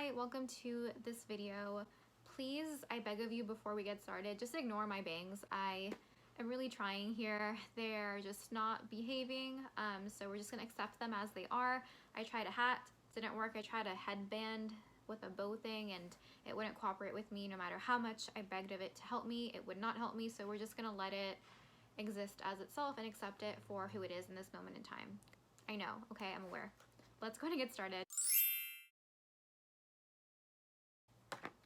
Hi, welcome to this video. Please, I beg of you before we get started, just ignore my bangs. I am really trying here. They're just not behaving, so we're just gonna accept them as they are. I tried a hat, didn't work. I tried a headband with a bow thing and it wouldn't cooperate with me no matter how much I begged of it to help me. It would not help me, so we're just gonna let it exist as itself and accept it for who it is in this moment in time. I know, okay, I'm aware. Let's go ahead and get started.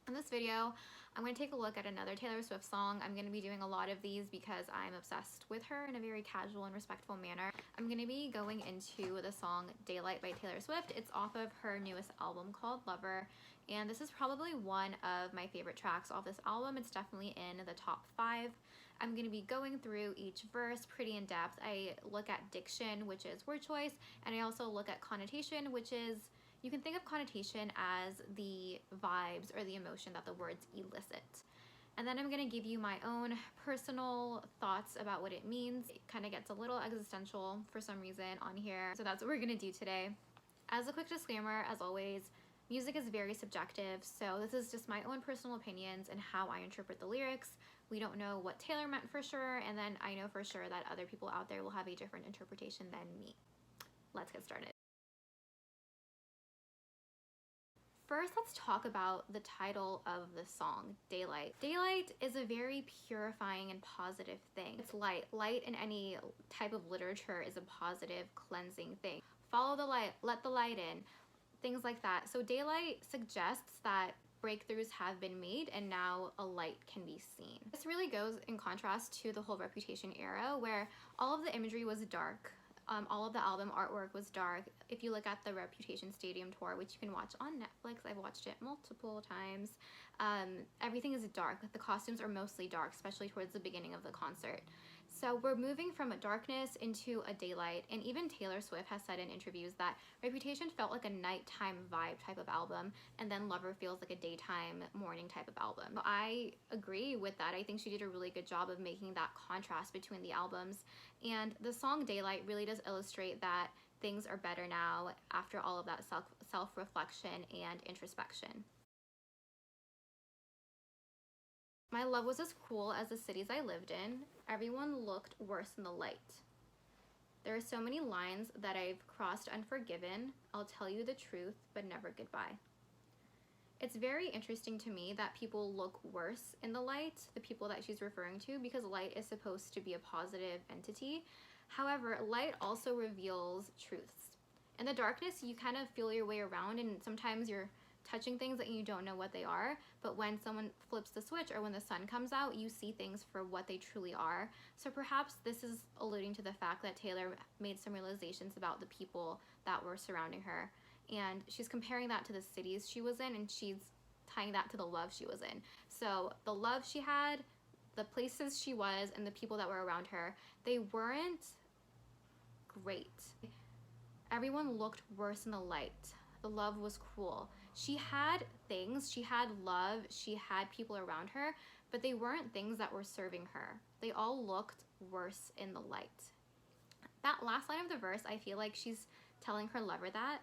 In this video, I'm going to take a look at another Taylor Swift song. I'm going to be doing a lot of these because I'm obsessed with her in a very casual and respectful manner. I'm going to be going into the song Daylight by Taylor Swift. It's off of her newest album called Lover, and this is probably one of my favorite tracks off this album. It's definitely in the top 5. I'm going to be going through each verse pretty in depth. I look at diction, which is word choice, and I also look at connotation, which is, you can think of connotation as the vibes or the emotion that the words elicit. And then I'm going to give you my own personal thoughts about what it means. It kind of gets a little existential for some reason on here, so that's what we're going to do today. As a quick disclaimer, as always, music is very subjective, so this is just my own personal opinions and how I interpret the lyrics. We don't know what Taylor meant for sure, and then I know for sure that other people out there will have a different interpretation than me. Let's get started. First, let's talk about the title of the song, Daylight. Daylight is a very purifying and positive thing. It's light. Light in any type of literature is a positive, cleansing thing. Follow the light, let the light in, things like that. So daylight suggests that breakthroughs have been made and now a light can be seen. This really goes in contrast to the whole Reputation era where all of the imagery was dark. All of the album artwork was dark. If you look at the Reputation Stadium tour, which you can watch on Netflix, I've watched it multiple times, everything is dark. The costumes are mostly dark, especially towards the beginning of the concert. So we're moving from a darkness into a daylight, and even Taylor Swift has said in interviews that Reputation felt like a nighttime vibe type of album, and then Lover feels like a daytime, morning type of album. I agree with that. I think she did a really good job of making that contrast between the albums, and the song Daylight really does illustrate that things are better now after all of that self-reflection and introspection. My love was as cruel as the cities I lived in. Everyone looked worse in the light. There are so many lines that I've crossed unforgiven. I'll tell you the truth, but never goodbye. It's very interesting to me that people look worse in the light, the people that she's referring to, because light is supposed to be a positive entity. However, light also reveals truths. In the darkness, you kind of feel your way around, and sometimes you're touching things that you don't know what they are, but when someone flips the switch or when the sun comes out, you see things for what they truly are. So perhaps this is alluding to the fact that Taylor made some realizations about the people that were surrounding her, and she's comparing that to the cities she was in, and she's tying that to the love she was in. So the love she had, the places she was, and the people that were around her, they weren't great. Everyone looked worse in the light. The love was cruel. She had things, she had love, she had people around her, but they weren't things that were serving her. They all looked worse in the light. That last line of the verse, I feel like she's telling her lover that,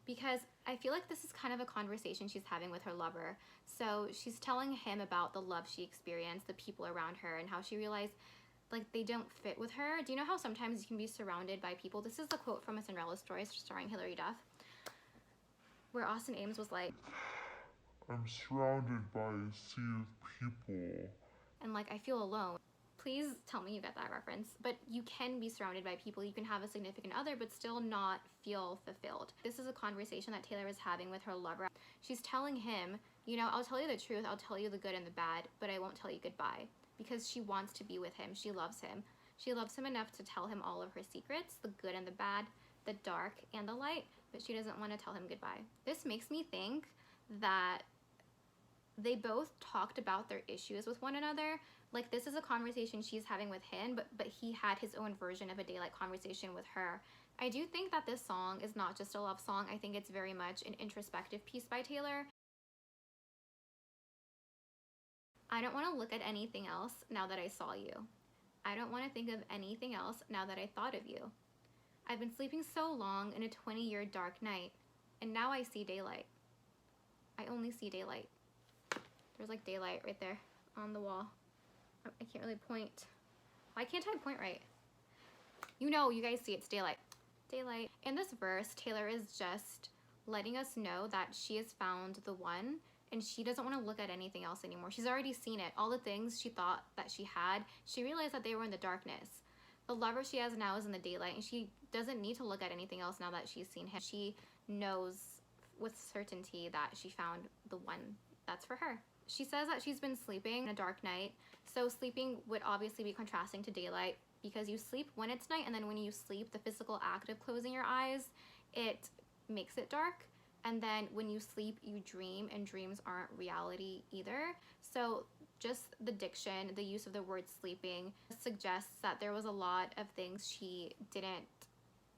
because I feel like this is kind of a conversation she's having with her lover. So she's telling him about the love she experienced, the people around her, and how she realized like they don't fit with her. Do you know how sometimes you can be surrounded by people? This is the quote from A Cinderella Story starring Hilary Duff, where Austin Ames was like, I'm surrounded by a sea of people. And like, I feel alone. Please tell me you get that reference. But you can be surrounded by people. You can have a significant other, but still not feel fulfilled. This is a conversation that Taylor is having with her lover. She's telling him, you know, I'll tell you the truth. I'll tell you the good and the bad, but I won't tell you goodbye. Because she wants to be with him. She loves him. She loves him enough to tell him all of her secrets, the good and the bad, the dark and the light, but she doesn't want to tell him goodbye. This makes me think that they both talked about their issues with one another. Like, this is a conversation she's having with him, but he had his own version of a daylight conversation with her. I do think that this song is not just a love song. I think it's very much an introspective piece by Taylor. I don't want to look at anything else now that I saw you. I don't want to think of anything else now that I thought of you. I've been sleeping so long in a 20-year dark night, and now I see daylight. I only only see daylight. There's like daylight right there on the wall. I can't really point. Why can't I point right? You know, you guys see it's daylight. Daylight. In this verse, Taylor is just letting us know that she has found the one and she doesn't want to look at anything else anymore. She's already seen it. All the things she thought that she had, she realized that they were in the darkness. The lover she has now is in the daylight, and she doesn't need to look at anything else now that she's seen him. She knows with certainty that she found the one that's for her. She says that she's been sleeping in a dark night. So sleeping would obviously be contrasting to daylight, because you sleep when it's night, and then when you sleep, the physical act of closing your eyes, it makes it dark. And then when you sleep, you dream, and dreams aren't reality either. So just the diction, the use of the word sleeping suggests that there was a lot of things she didn't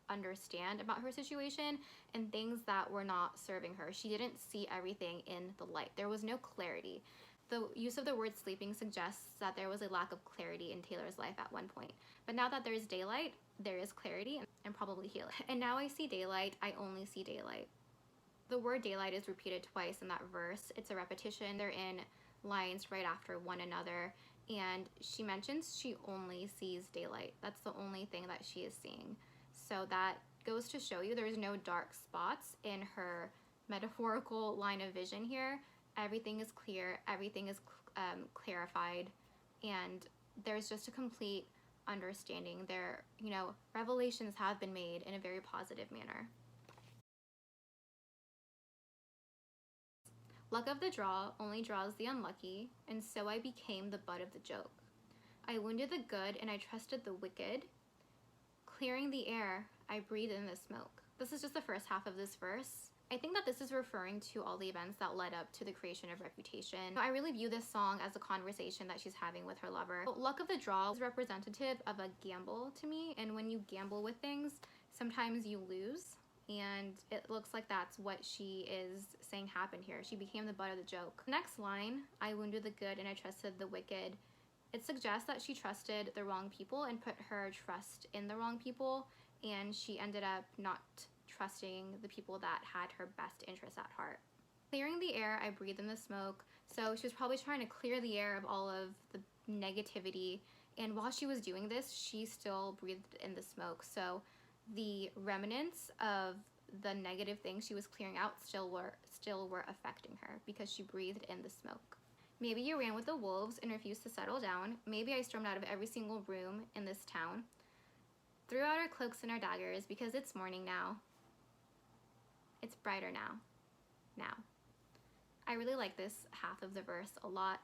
understand about her situation and things that were not serving her. She didn't see everything in the light. There was no clarity. The use of the word sleeping suggests that there was a lack of clarity in Taylor's life at one point. But now that there's daylight, there is clarity and probably healing. And now I see daylight, I only see daylight. The word daylight is repeated twice in that verse. It's a repetition. They're in lines right after one another. And she mentions she only sees daylight. That's the only thing that she is seeing. So that goes to show you there's no dark spots in her metaphorical line of vision here. Everything is clear, everything is clarified, and there's just a complete understanding. There, revelations have been made in a very positive manner. Luck of the draw only draws the unlucky, and so I became the butt of the joke. I wounded the good and I trusted the wicked. Clearing the air, I breathe in the smoke. This is just the first half of this verse. I think that this is referring to all the events that led up to the creation of Reputation. I really view this song as a conversation that she's having with her lover. Luck of the draw is representative of a gamble to me, and when you gamble with things, sometimes you lose, and it looks like that's what she is saying happened here. She became the butt of the joke. Next line, I wounded the good and I trusted the wicked. It suggests that she trusted the wrong people and put her trust in the wrong people, and she ended up not trusting the people that had her best interests at heart. Clearing the air, I breathe in the smoke. So she was probably trying to clear the air of all of the negativity, and while she was doing this, she still breathed in the smoke. So the remnants of the negative things she was clearing out still were affecting her because she breathed in the smoke. Maybe you ran with the wolves and refused to settle down. Maybe I stormed out of every single room in this town. Threw out our cloaks and our daggers because it's morning now. It's brighter now. I really like this half of the verse a lot.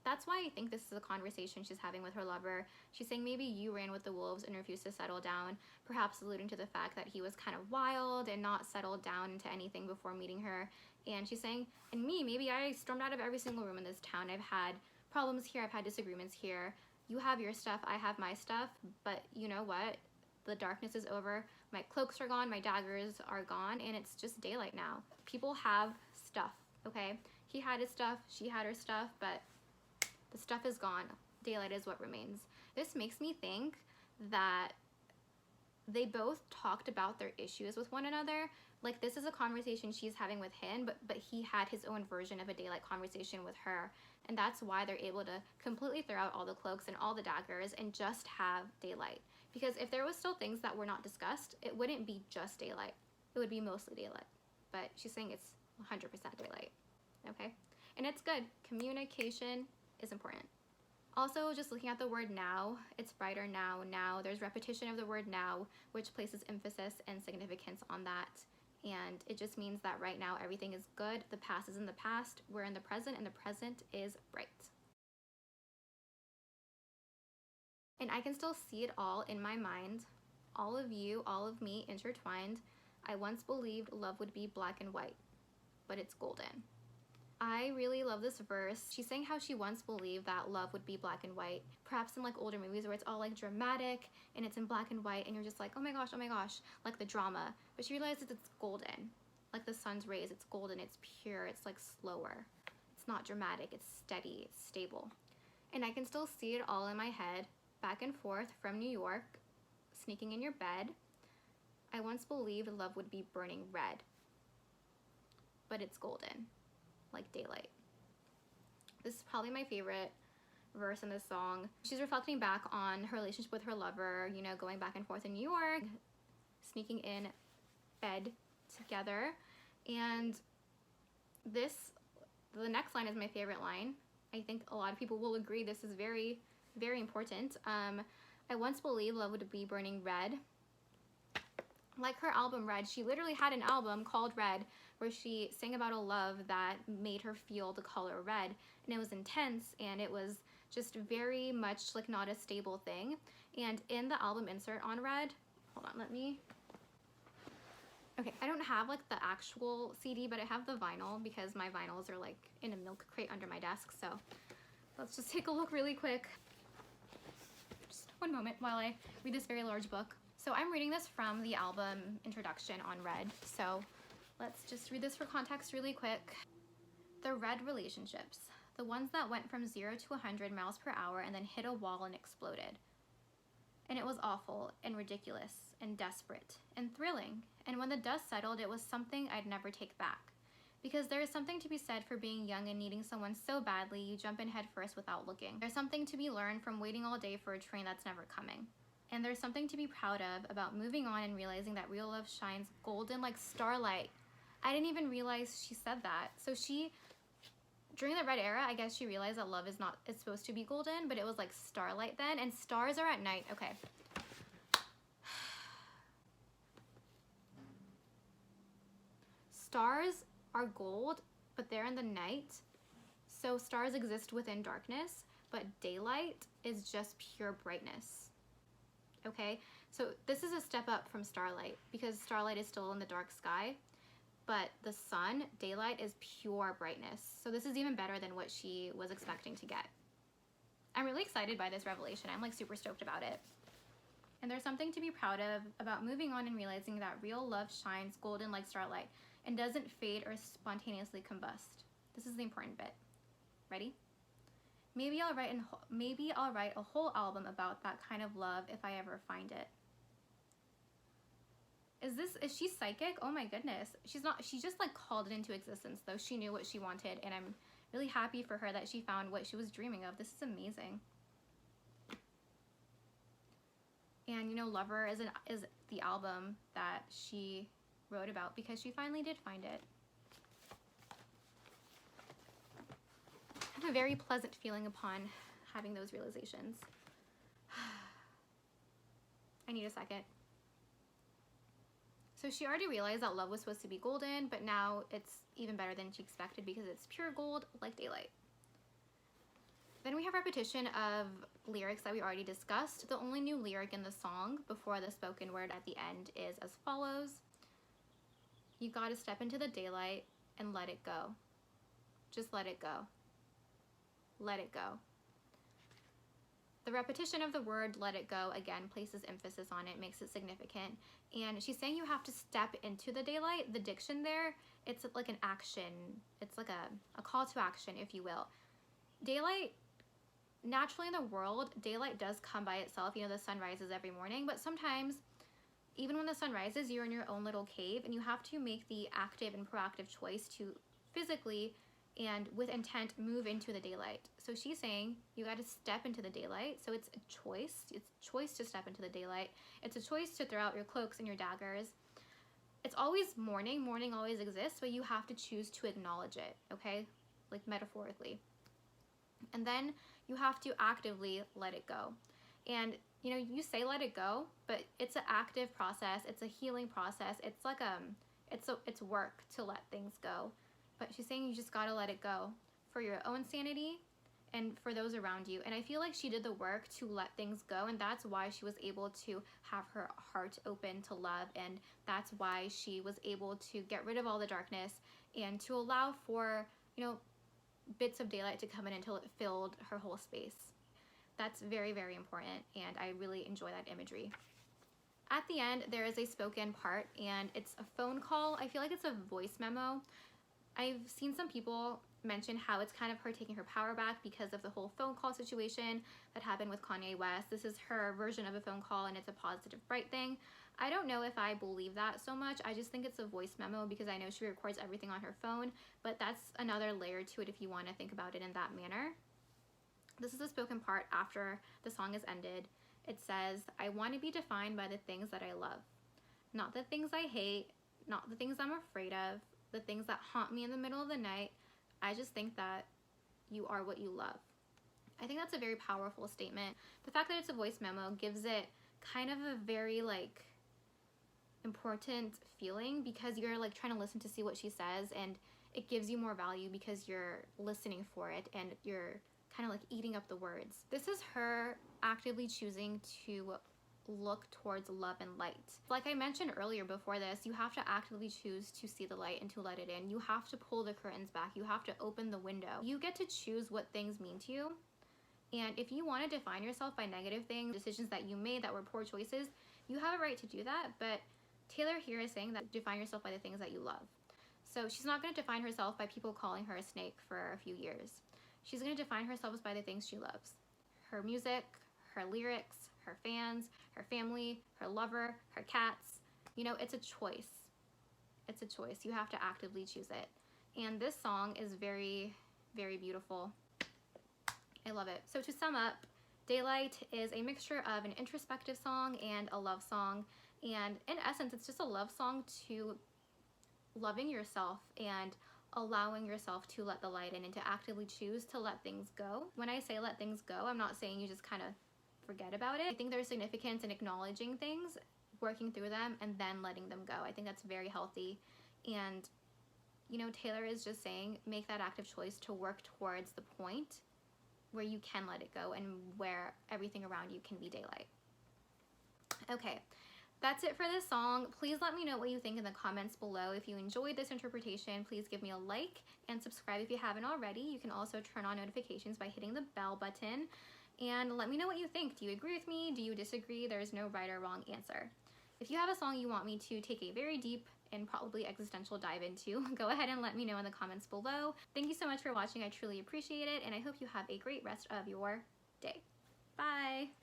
That's why I think this is a conversation she's having with her lover. She's saying maybe you ran with the wolves and refused to settle down, perhaps alluding to the fact that he was kind of wild and not settled down into anything before meeting her. And she's saying, and me, maybe I stormed out of every single room in this town. I've had problems here, I've had disagreements here. You have your stuff, I have my stuff, but you know what? The darkness is over. My cloaks are gone, my daggers are gone, and it's just daylight now. People have stuff, okay? He had his stuff, she had her stuff, but the stuff is gone. Daylight is what remains. This makes me think that they both talked about their issues with one another. Like, this is a conversation she's having with him, but he had his own version of a daylight conversation with her. And that's why they're able to completely throw out all the cloaks and all the daggers and just have daylight. Because if there was still things that were not discussed, it wouldn't be just daylight. It would be mostly daylight. But she's saying it's 100% daylight, okay? And it's good. Communication is important. Also, just looking at the word now, it's brighter now. There's repetition of the word now, which places emphasis and significance on that. And it just means that right now everything is good. The past is in the past. We're in the present, and the present is bright. And I can still see it all in my mind. All of you, all of me intertwined. I once believed love would be black and white, but it's golden. I really love this verse. She's saying how she once believed that love would be black and white, perhaps in like older movies where it's all like dramatic and it's in black and white and you're just like, oh my gosh, like the drama. But she realizes it's golden, like the sun's rays. It's golden, it's pure, it's like slower. It's not dramatic, it's steady, it's stable. And I can still see it all in my head, back and forth from New York, sneaking in your bed. I once believed love would be burning red, but it's golden. Like like daylight. This is probably my favorite verse in this song. She's reflecting back on her relationship with her lover, you know, going back and forth in New York, sneaking in bed together. And the next line is my favorite line. I think a lot of people will agree this is very, very important. I once believed love would be burning red. Like her album Red, she literally had an album called Red where she sang about a love that made her feel the color red, and it was intense, and it was just very much like not a stable thing. And in the album insert on Red, hold on, okay, I don't have like the actual CD, but I have the vinyl because my vinyls are like in a milk crate under my desk. So let's just take a look really quick. Just one moment while I read this very large book. So I'm reading this from the album introduction on Red. So let's just read this for context really quick. The red relationships, the ones that went from 0 to 100 miles per hour and then hit a wall and exploded. And it was awful and ridiculous and desperate and thrilling. And when the dust settled, it was something I'd never take back. Because there is something to be said for being young and needing someone so badly you jump in head first without looking. There's something to be learned from waiting all day for a train that's never coming. And there's something to be proud of about moving on and realizing that real love shines golden like starlight. I didn't even realize she said that. So during the Red era, I guess she realized that love is supposed to be golden, but it was like starlight then, and stars are at night. Okay. Stars are gold, but they're in the night. So stars exist within darkness, but daylight is just pure brightness. Okay, so this is a step up from starlight because starlight is still in the dark sky, but the sun, daylight, is pure brightness. So this is even better than what she was expecting to get. I'm really excited by this revelation. I'm like super stoked about it. And there's something to be proud of about moving on and realizing that real love shines golden like starlight and doesn't fade or spontaneously combust. This is the important bit. Ready? Maybe I'll write a whole album about that kind of love if I ever find it. Is she psychic? Oh my goodness. She's not, she just like called it into existence though. She knew what she wanted, and I'm really happy for her that she found what she was dreaming of. This is amazing. And you know, Lover is the album that she wrote about because she finally did find it. I have a very pleasant feeling upon having those realizations. I need a second. So she already realized that love was supposed to be golden, but now it's even better than she expected because it's pure gold like daylight. Then we have repetition of lyrics that we already discussed. The only new lyric in the song before the spoken word at the end is as follows. You gotta step into the daylight and let it go. Just let it go. Let it go. The repetition of the word let it go again places emphasis on it, makes it significant. And she's saying you have to step into the daylight. The diction there, it's like an action. It's like a call to action, if you will. Daylight, naturally in the world, daylight does come by itself. You know, the sun rises every morning, but sometimes even when the sun rises, you're in your own little cave and you have to make the active and proactive choice to physically and with intent move into the daylight. So she's saying you got to step into the daylight. So it's a choice. It's a choice to step into the daylight. It's a choice to throw out your cloaks and your daggers. It's always morning. Morning always exists, but you have to choose to acknowledge it, okay? Like metaphorically. And then you have to actively let it go. And you know, you say let it go, but it's an active process. It's a healing process. It's like it's work to let things go. But she's saying you just gotta let it go for your own sanity and for those around you. And I feel like she did the work to let things go, and that's why she was able to have her heart open to love, and that's why she was able to get rid of all the darkness and to allow for, you know, bits of daylight to come in until it filled her whole space. That's very, very important, and I really enjoy that imagery. At the end, there is a spoken part, and it's a phone call. I feel like it's a voice memo. I've seen some people mention how it's kind of her taking her power back because of the whole phone call situation that happened with Kanye West. This is her version of a phone call and it's a positive, bright thing. I don't know if I believe that so much. I just think it's a voice memo because I know she records everything on her phone, but that's another layer to it if you want to think about it in that manner. This is the spoken part after the song is ended. It says, I want to be defined by the things that I love, not the things I hate, not the things I'm afraid of, the things that haunt me in the middle of the night. I just think that you are what you love. I think that's a very powerful statement. The fact that it's a voice memo gives it kind of a very like important feeling because you're like trying to listen to see what she says, and it gives you more value because you're listening for it and you're kind of like eating up the words. This is her actively choosing to look towards love and light. Like I mentioned earlier before this, you have to actively choose to see the light and to let it in. You have to pull the curtains back. You have to open the window. You get to choose what things mean to you. And if you want to define yourself by negative things, decisions that you made that were poor choices, you have a right to do that. But Taylor here is saying that define yourself by the things that you love. So she's not going to define herself by people calling her a snake for a few years. She's going to define herself by the things she loves. Her music, her lyrics, her fans, her family, her lover, her cats. You know, it's a choice. It's a choice. You have to actively choose it. And this song is very, very beautiful. I love it. So to sum up, Daylight is a mixture of an introspective song and a love song. And in essence, it's just a love song to loving yourself and allowing yourself to let the light in and to actively choose to let things go. When I say let things go, I'm not saying you just kind of forget about it. I think there's significance in acknowledging things, working through them, and then letting them go. I think that's very healthy. And, you know, Taylor is just saying make that active choice to work towards the point where you can let it go and where everything around you can be daylight. Okay. That's it for this song. Please let me know what you think in the comments below. If you enjoyed this interpretation, please give me a like and subscribe if you haven't already. You can also turn on notifications by hitting the bell button. And let me know what you think. Do you agree with me? Do you disagree? There's no right or wrong answer. If you have a song you want me to take a very deep and probably existential dive into, go ahead and let me know in the comments below. Thank you so much for watching. I truly appreciate it, and I hope you have a great rest of your day. Bye!